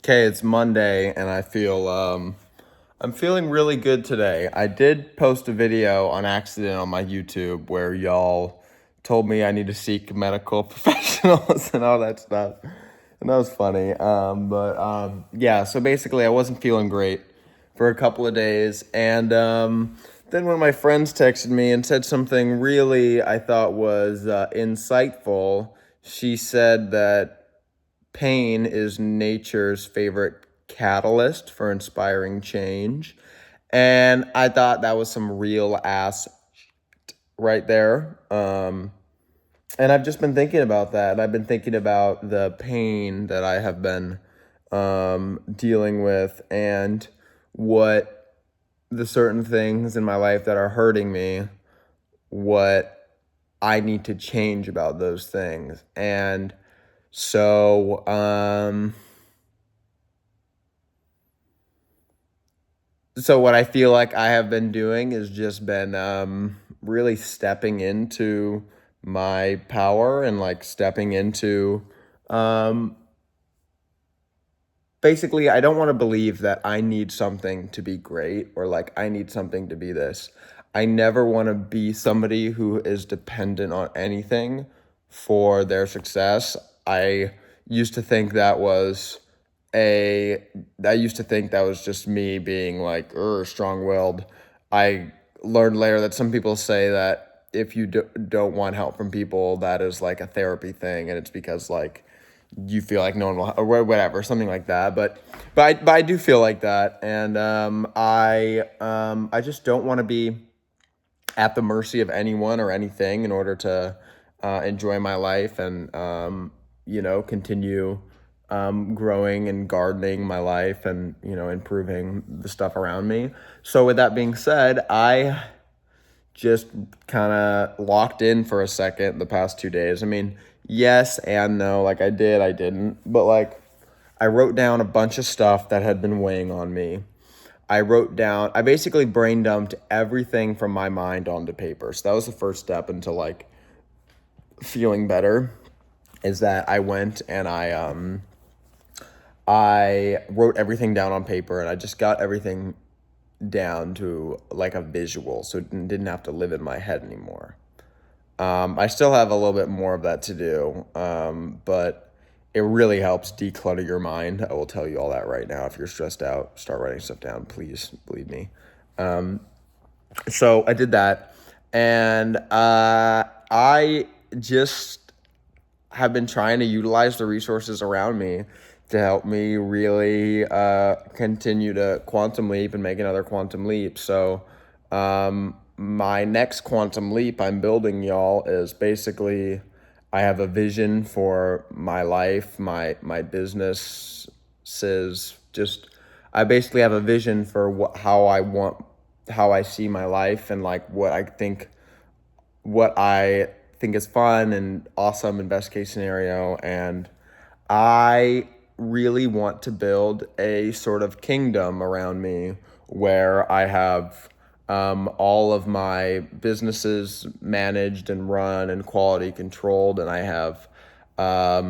Okay, it's Monday and I'm feeling really good today. I did post a video on accident on my YouTube where y'all told me I need to seek medical professionals and all that stuff. And that was funny. Yeah, so basically I wasn't feeling great for a couple of days and then one of my friends texted me and said something really I thought was insightful. She said that pain is nature's favorite catalyst for inspiring change. And I thought that was some real ass right there. And I've just been thinking about that. I've been thinking about the pain that I have been dealing with and what the certain things in my life that are hurting me, what I need to change about those things. And so, So what I feel like I have been doing is just been really stepping into my power and like stepping into um, basically I don't want to believe that I need something to be great or like I need something to be this. I never want to be somebody who is dependent on anything for their success. I used to think that was a I used to think that was just me being like strong-willed. I learned later that some people say that if you don't want help from people, that is like a therapy thing, and it's because like you feel like no one will or whatever, something like that. But I do feel like that, and I just don't want to be at the mercy of anyone or anything in order to enjoy my life and continue growing and gardening my life and improving the stuff around me. So with that being said, I just kind of locked in for a second the past 2 days. I mean, yes and no. Like I didn't. But like I wrote down a bunch of stuff that had been weighing on me. I basically brain dumped everything from my mind onto paper. So that was the first step into like feeling better is that I went and I wrote everything down on paper and I just got everything down to like a visual so it didn't have to live in my head anymore. I still have a little bit more of that to do, but it really helps declutter your mind. I will tell you all that right now. If you're stressed out, start writing stuff down, please, believe me. So I did that, and I just have been trying to utilize the resources around me to help me really continue to quantum leap and make another quantum leap. So, my next quantum leap I'm building, y'all, is basically I have a vision for my life, my businesses. Just I basically have a vision for how I see my life and like what I think is fun and awesome and best case scenario. And I really want to build a sort of kingdom around me where I have all of my businesses managed and run and quality controlled, and I have I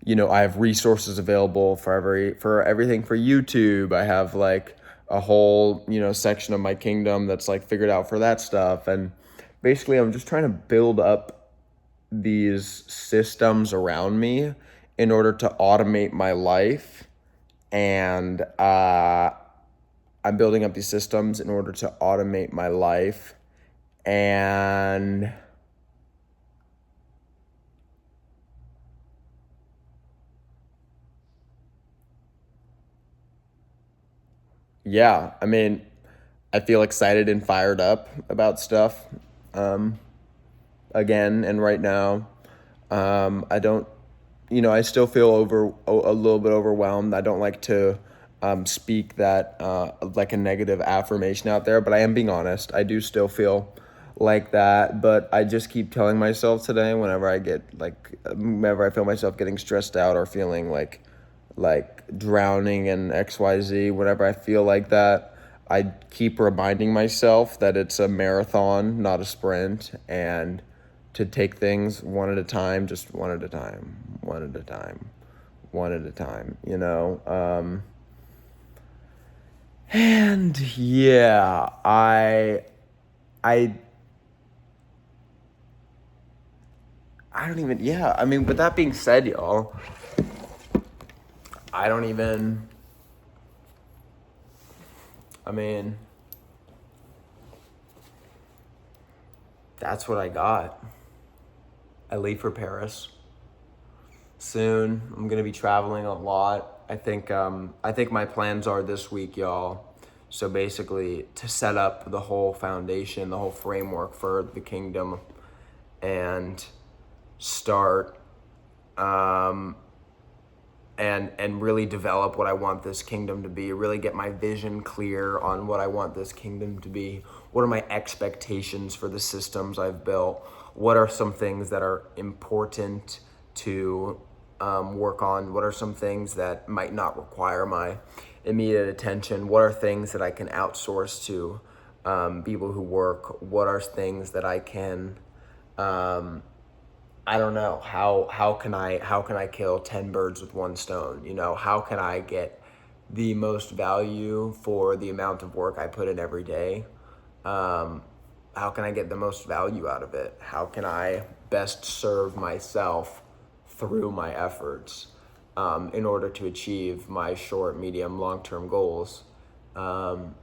have resources available for everything for YouTube. I have like a whole, section of my kingdom that's like figured out for that stuff. And basically I'm just trying to build up these systems around me in order to automate my life. And I'm building up these systems in order to automate my life. And yeah, I mean, I feel excited and fired up about stuff again. And right now, I don't, I still feel a little bit overwhelmed. I don't like to speak that like a negative affirmation out there, but I am being honest. I do still feel like that, but I just keep telling myself today whenever I feel myself getting stressed out or feeling like drowning in XYZ, whenever I feel like that, I keep reminding myself that it's a marathon, not a sprint, and to take things one at a time, just one at a time, one at a time, one at a time, you know? And yeah, I I don't even, yeah, I mean, with that being said, y'all, I don't even, I mean, that's what I got. I leave for Paris soon. I'm gonna be traveling a lot. I think my plans are this week, y'all. So basically, to set up the whole foundation, the whole framework for the kingdom, and start and really develop what I want this kingdom to be, really get my vision clear on what I want this kingdom to be. What are my expectations for the systems I've built? What are some things that are important to work on? What are some things that might not require my immediate attention? What are things that I can outsource to people who work? What are things that I can I don't know, how can I kill 10 birds with one stone? You know, how can I get the most value for the amount of work I put in every day? How can I get the most value out of it? How can I best serve myself through my efforts in order to achieve my short, medium, long-term goals? Then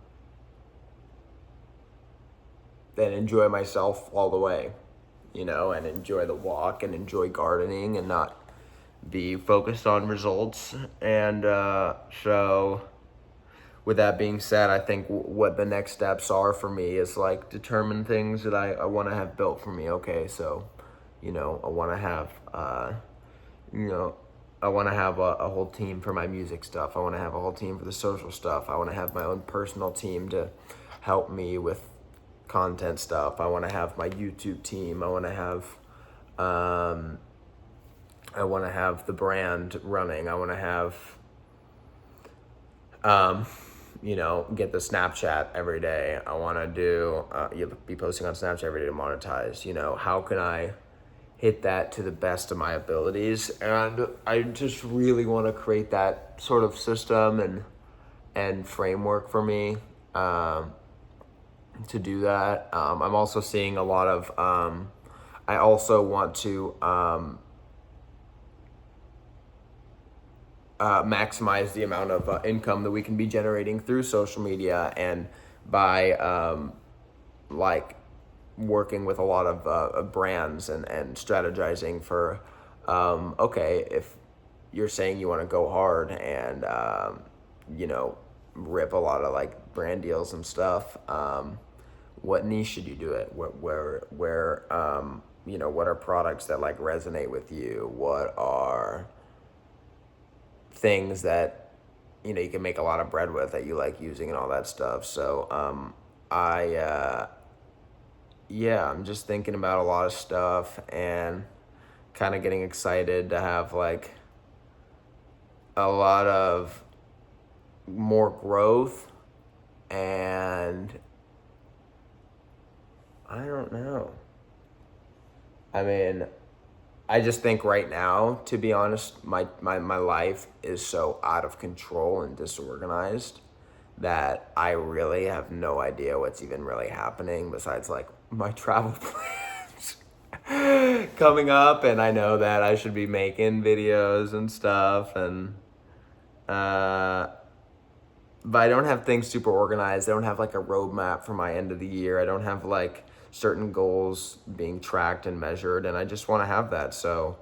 enjoy myself all the way, you know, and enjoy the walk and enjoy gardening and not be focused on results. And so, with that being said, I think what the next steps are for me is like determine things that I want to have built for me. Okay, so, you know, I want to have, you know, I want to have a whole team for my music stuff. I want to have a whole team for the social stuff. I want to have my own personal team to help me with content stuff. I want to have my YouTube team. I want to have the brand running. I want to have, you know, get the Snapchat every day. I want to do, be posting on Snapchat every day to monetize. You know, how can I hit that to the best of my abilities? And I just really want to create that sort of system and framework for me to do that. I'm also seeing a lot of, I also want to maximize the amount of income that we can be generating through social media and by like working with a lot of brands and strategizing for, okay, if you're saying you want to go hard and, you know, rip a lot of like brand deals and stuff, what niche should you do it? Where you know, what are products that like resonate with you? What are things that, you know, you can make a lot of bread with that you like using and all that stuff. So yeah, I'm just thinking about a lot of stuff and kind of getting excited to have like a lot of more growth. And I don't know. I mean, I just think right now, to be honest, my life is so out of control and disorganized that I really have no idea what's even really happening besides like my travel plans coming up. And I know that I should be making videos and stuff. And, but I don't have things super organized. I don't have like a roadmap for my end of the year. I don't have like certain goals being tracked and measured, and I just want to have that. So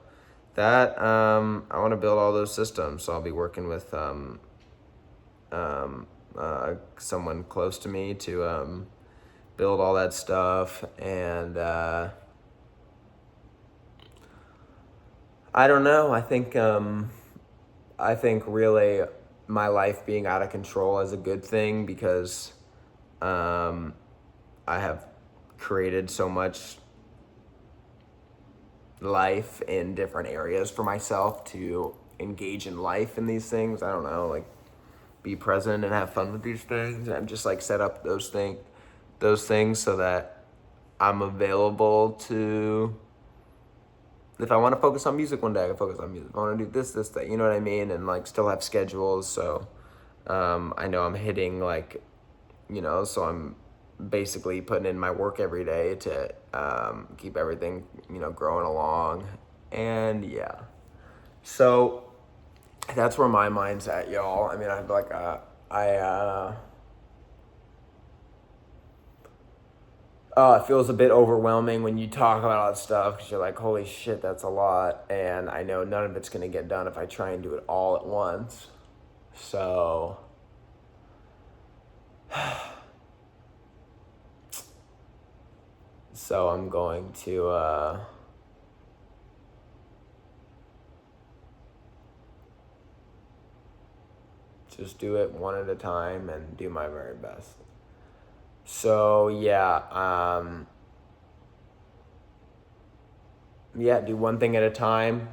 that I want to build all those systems. So I'll be working with someone close to me to build all that stuff. And I don't know. I think really my life being out of control is a good thing because I have created so much life in different areas for myself to engage in life in these things. I don't know, like be present and have fun with these things. And just like set up those things so that I'm available to if I want to focus on music one day, I can focus on music. If I want to do this, that, you know what I mean? And like still have schedules. So I know I'm hitting like, so I'm basically putting in my work every day to keep everything, growing along. And yeah, so that's where my mind's at, y'all. I mean, I like, it feels a bit overwhelming when you talk about all that stuff because you're like, holy shit, that's a lot. And I know none of it's going to get done if I try and do it all at once. So, I'm going to, just do it one at a time and do my very best. So, yeah, do one thing at a time,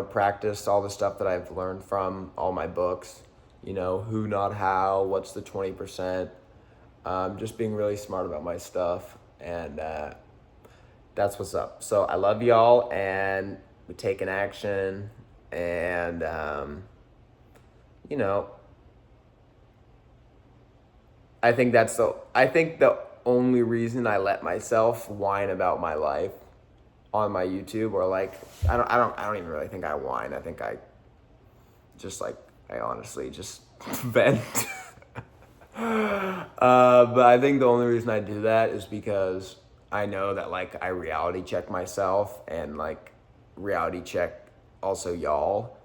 practice all the stuff that I've learned from all my books, who, not how, what's the 20%, just being really smart about my stuff, and that's what's up. So I love y'all, and we take an action, and, I think the only reason I let myself whine about my life on my YouTube, or like I don't even really think I whine. I think I just like I honestly just vent. But I think the only reason I do that is because I know that like I reality check myself and like reality check also y'all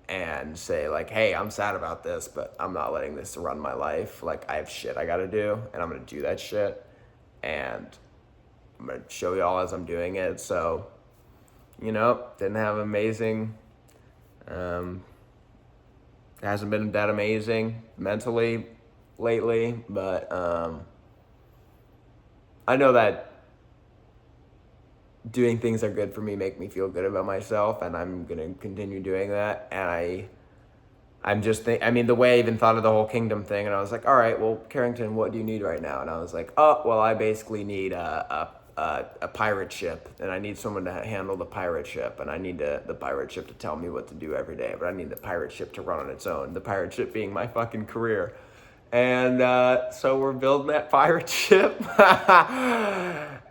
and say like, hey, I'm sad about this, but I'm not letting this run my life. Like I have shit I gotta do, and I'm gonna do that shit, and I'm gonna show y'all as I'm doing it. So, didn't have amazing, hasn't been that amazing mentally lately, but I know that doing things are good for me, make me feel good about myself, and I'm gonna continue doing that. And I'm just the way I even thought of the whole kingdom thing, and I was like, all right, well, Carrington, what do you need right now? And I was like, oh, well, I basically need a pirate ship, and I need someone to handle the pirate ship, and I need the pirate ship to tell me what to do every day, but I need the pirate ship to run on its own, the pirate ship being my fucking career. And so we're building that pirate ship.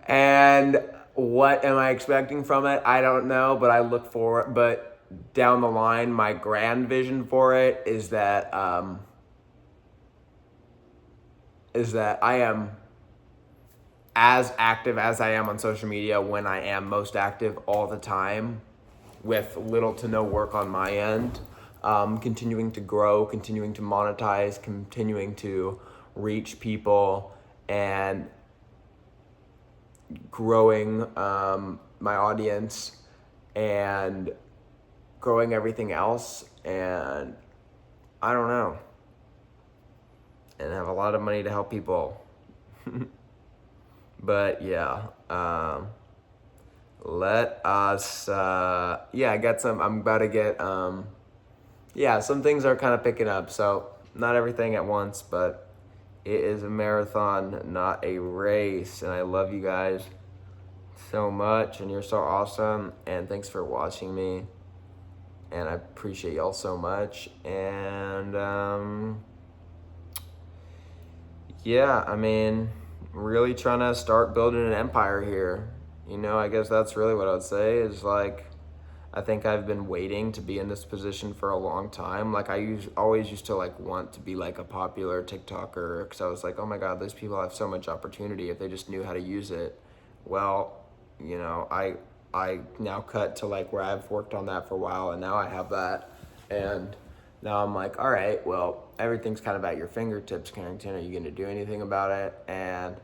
And what am I expecting from it? I don't know, but I look forward. But down the line, my grand vision for it is that I am as active as I am on social media when I am most active all the time, with little to no work on my end. Continuing to grow, continuing to monetize, continuing to reach people, and growing my audience, and growing everything else, and I don't know, and have a lot of money to help people. But yeah, let us, I got some, I'm about to get, some things are kind of picking up, so not everything at once, but it is a marathon, not a race, and I love you guys so much, and you're so awesome, and thanks for watching me, and I appreciate y'all so much, and, really trying to start building an empire here. I guess that's really what I would say is like, I think I've been waiting to be in this position for a long time. Like always used to like want to be like a popular TikToker, because I was like, oh my God, those people have so much opportunity if they just knew how to use it. Well, I now cut to like where I've worked on that for a while, and now I have that, and now I'm like, all right, well, everything's kind of at your fingertips, Carrington. Are you going to do anything about it? And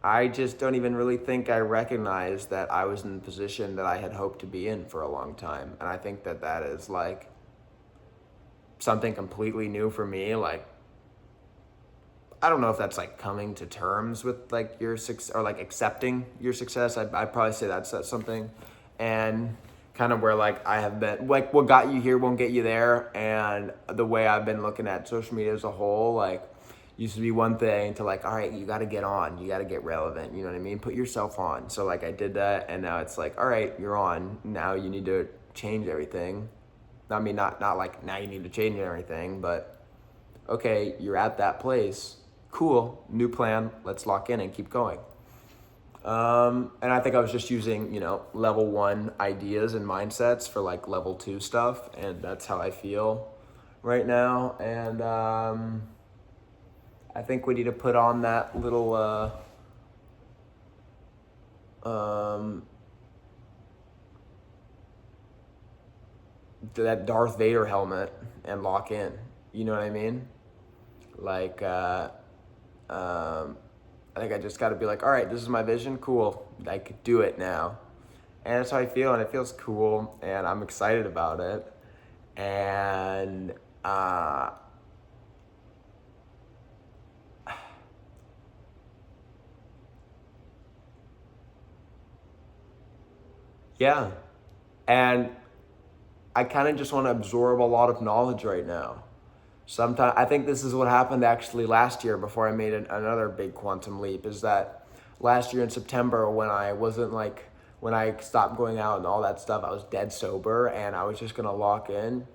I just don't even really think I recognized that I was in the position that I had hoped to be in for a long time. And I think that is like something completely new for me. Like, I don't know if that's like coming to terms with like your success, or like accepting your success. I'd probably say that's something. And kind of where like I have been, like what got you here won't get you there. And the way I've been looking at social media as a whole, like used to be one thing to like, all right, you got to get on, you got to get relevant, you know what I mean? Put yourself on. So like I did that, and now it's like, all right, you're on. Now you need to change everything. I mean, not like now you need to change everything, but okay, you're at that place. Cool, new plan. Let's lock in and keep going. And I think I was just using, level 1 ideas and mindsets for like level 2 stuff, and that's how I feel right now. And I think we need to put on that little that Darth Vader helmet and lock in. You know what I mean? Like, I think I just got to be like, all right, this is my vision. Cool. I could do it now. And that's how I feel. And it feels cool. And I'm excited about it. And, yeah. And I kind of just want to absorb a lot of knowledge right now. Sometimes I think this is what happened actually last year before I made another big quantum leap, is that last year in September when I wasn't like, when I stopped going out and all that stuff, I was dead sober and I was just gonna lock in.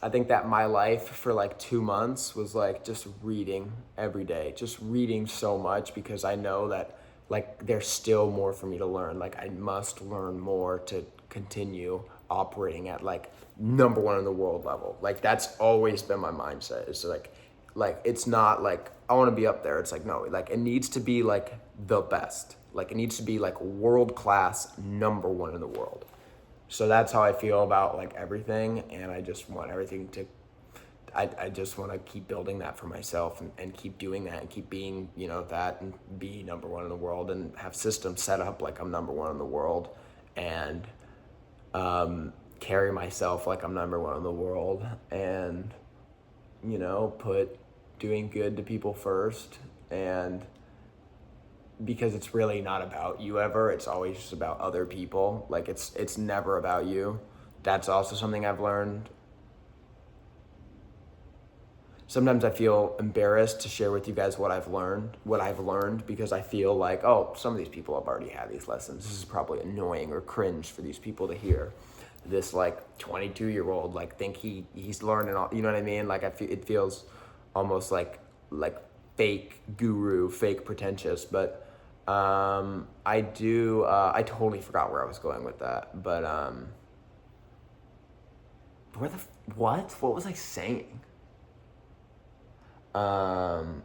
I think that my life for like 2 months was like just reading every day, just reading so much, because I know that like there's still more for me to learn. Like I must learn more to continue operating at like number 1 in the world level. Like that's always been my mindset. Is like it's not like I want to be up there. It's like no, like it needs to be like the best. Like it needs to be like world class, number 1 in the world. So that's how I feel about like everything, and I just want everything to I just want to keep building that for myself, and keep doing that and keep being, that, and be number 1 in the world, and have systems set up like I'm number 1 in the world, and carry myself like I'm number 1 in the world, and, put doing good to people first. And because it's really not about you ever, it's always just about other people. Like it's never about you. That's also something I've learned. Sometimes I feel embarrassed to share with you guys what I've learned, because I feel like, oh, some of these people have already had these lessons. This is probably annoying or cringe for these people to hear. This like 22-year-old like think he's learning all, you know what I mean? Like it feels almost like fake guru, fake pretentious, but I totally forgot where I was going with that. But what was I saying? Oh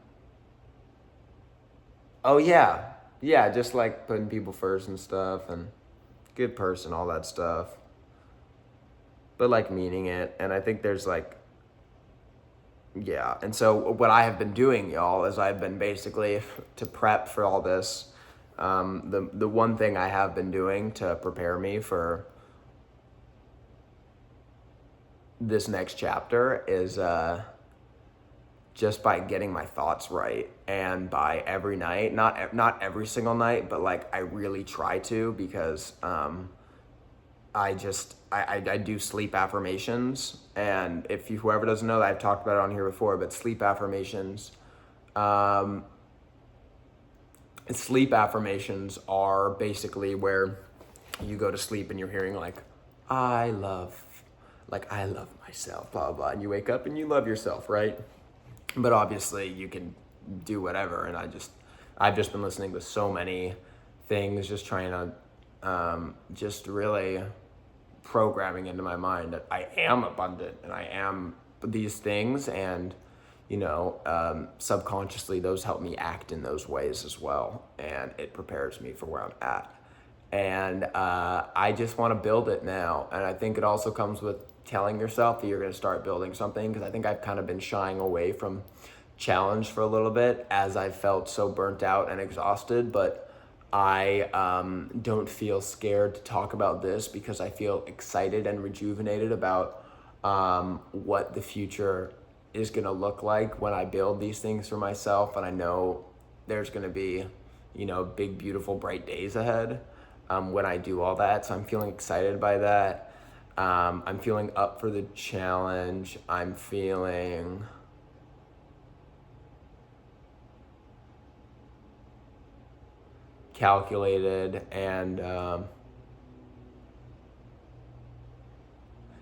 yeah, just like putting people first and stuff, and good person, all that stuff. But like meaning it, and I think there's like, yeah. And so what I have been doing, y'all, is I've been basically to prep for all this. The one thing I have been doing to prepare me for this next chapter is just by getting my thoughts right, and by every night, not every single night, but like I really try to, because I do sleep affirmations. And if whoever doesn't know that, I've talked about it on here before, but sleep affirmations are basically where you go to sleep and you're hearing like I love myself, blah blah blah, and you wake up and you love yourself, right? But obviously you can do whatever, and I've just been listening to so many things, just trying to just really programming into my mind that I am abundant and I am these things, and subconsciously those help me act in those ways as well, and it prepares me for where I'm at. And I just want to build it now, and I think it also comes with telling yourself that you're going to start building something, because I think I've kind of been shying away from challenge for a little bit, as I felt so burnt out and exhausted. But I don't feel scared to talk about this, because I feel excited and rejuvenated about what the future is going to look like when I build these things for myself. And I know there's going to be, big, beautiful, bright days ahead when I do all that. So I'm feeling excited by that. I'm feeling up for the challenge. I'm feeling calculated, and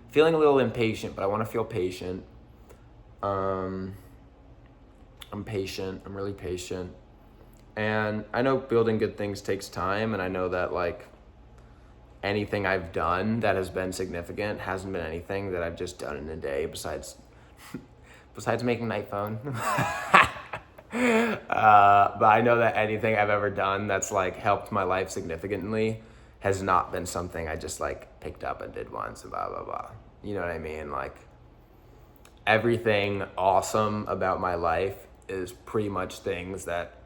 feeling a little impatient, but I want to feel patient. I'm patient. I'm really patient. And I know building good things takes time, and I know that like anything I've done that has been significant hasn't been anything that I've just done in a day besides making an iPhone. But I know that anything I've ever done that's like helped my life significantly has not been something I just like picked up and did once and blah, blah, blah. You know what I mean? Like everything awesome about my life is pretty much things that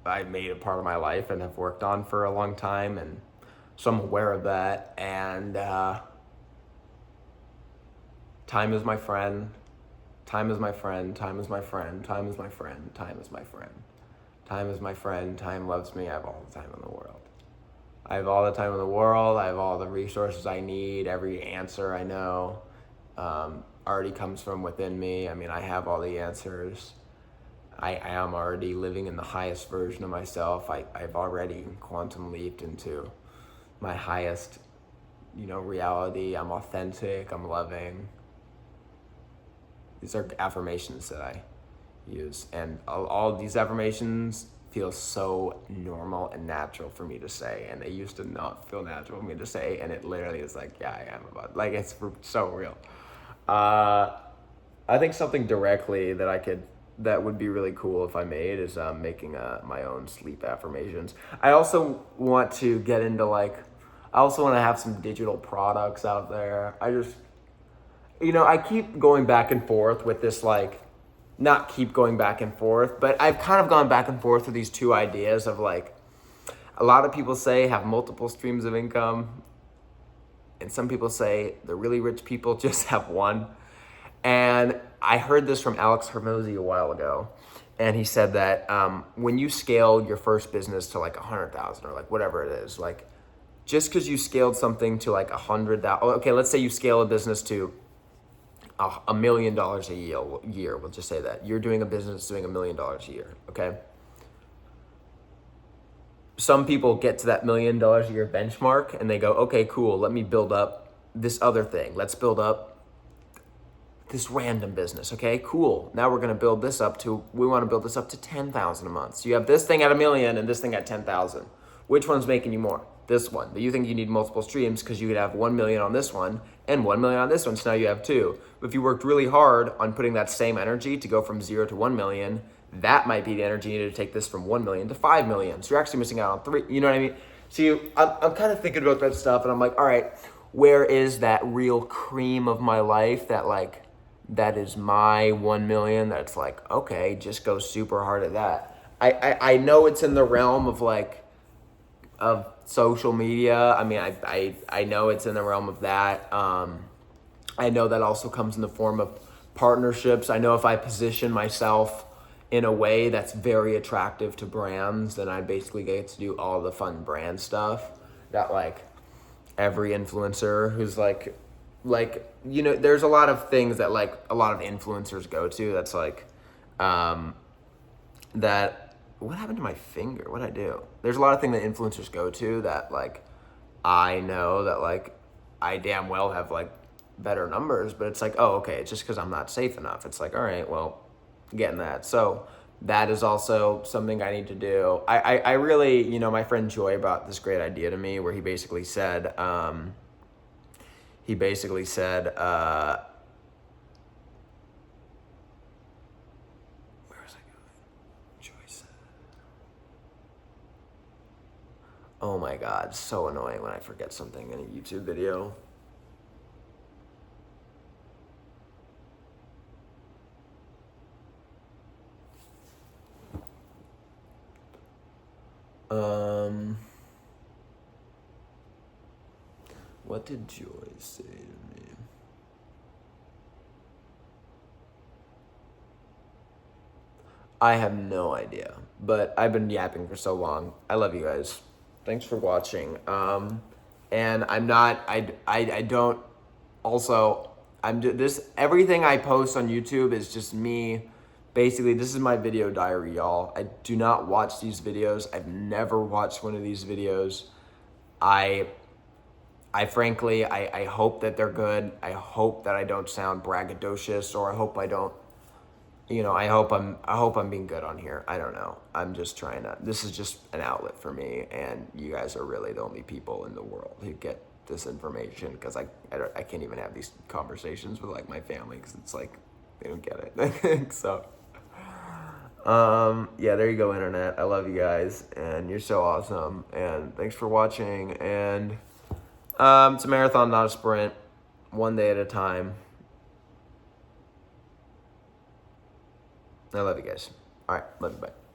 I made a part of my life and have worked on for a long time. And so I'm aware of that. And time is my friend. Time is my friend. Time is my friend. Time is my friend. Time is my friend. Time is my friend. Time loves me. I have all the time in the world. I have all the time in the world. I have all the resources I need. Every answer I know already comes from within me. I mean, I have all the answers. I am already living in the highest version of myself. I've already quantum leaped into my highest, reality. I'm authentic. I'm loving. These are affirmations that I use. And all of these affirmations feel so normal and natural for me to say. And they used to not feel natural for me to say. And it literally is like, yeah, I am about, like, it's so real. I think something directly that would be really cool if I made is making my own sleep affirmations. I also want to get into I also want to have some digital products out there. I keep going back and forth with this, not keep going back and forth, but I've kind of gone back and forth with these two ideas of a lot of people say have multiple streams of income. And some people say the really rich people just have one. And I heard this from Alex Hormozy a while ago. And he said that when you scaled your first business to 100,000 or whatever it is, just because you scaled something to 100,000, okay, let's say you scale a business to $1 million a year, we'll just say that. You're doing a business doing $1 million a year, okay? Some people get to that $1 million a year benchmark and they go, okay, cool, let me build up this other thing. Let's build up this random business, okay, cool. Now we're gonna build this up to, we wanna build this up to 10,000 a month. So you have this thing at $1 million and this thing at 10,000. Which one's making you more? This one. But you think you need multiple streams because you could have 1 million on this one and 1 million on this one, so now you have two. But if you worked really hard on putting that same energy to go from 0 to 1 million, that might be the energy needed to take this from 1 million to 5 million. So you're actually missing out on 3, you know what I mean? So I'm kind of thinking about that stuff and I'm like, all right, where is that real cream of my life that is my 1 million? That's okay, just go super hard at that. I know it's in the realm of social media. I mean, I know it's in the realm of that. I know that also comes in the form of partnerships. I know if I position myself in a way that's very attractive to brands, then I basically get to do all the fun brand stuff that every influencer who's there's a lot of things that a lot of influencers go to that's that, what happened to my finger? What'd I do? There's a lot of things that influencers go to that I know that I damn well have better numbers, but it's oh, okay, it's just because I'm not safe enough. It's all right, well, getting that. So that is also something I need to do. I really, my friend Joy brought this great idea to me where he basically said, where was I going? Joy said, oh my God, so annoying when I forget something in a YouTube video. What did Joy say to me? I have no idea, but I've been yapping for so long. I love you guys. Thanks for watching. And everything I post on YouTube is just me basically, this is my video diary, y'all. I do not watch these videos. I've never watched one of these videos. I frankly, I hope that they're good. I hope that I don't sound braggadocious, or I hope I don't, I hope I'm being good on here. I don't know. I'm just trying to, this is just an outlet for me, and you guys are really the only people in the world who get this information, because I can't even have these conversations with like my family, because it's like, they don't get it. So, yeah, there you go, internet. I love you guys, and you're so awesome, and thanks for watching, and it's a marathon, not a sprint. One day at a time. I love you guys. All right, love you, bye.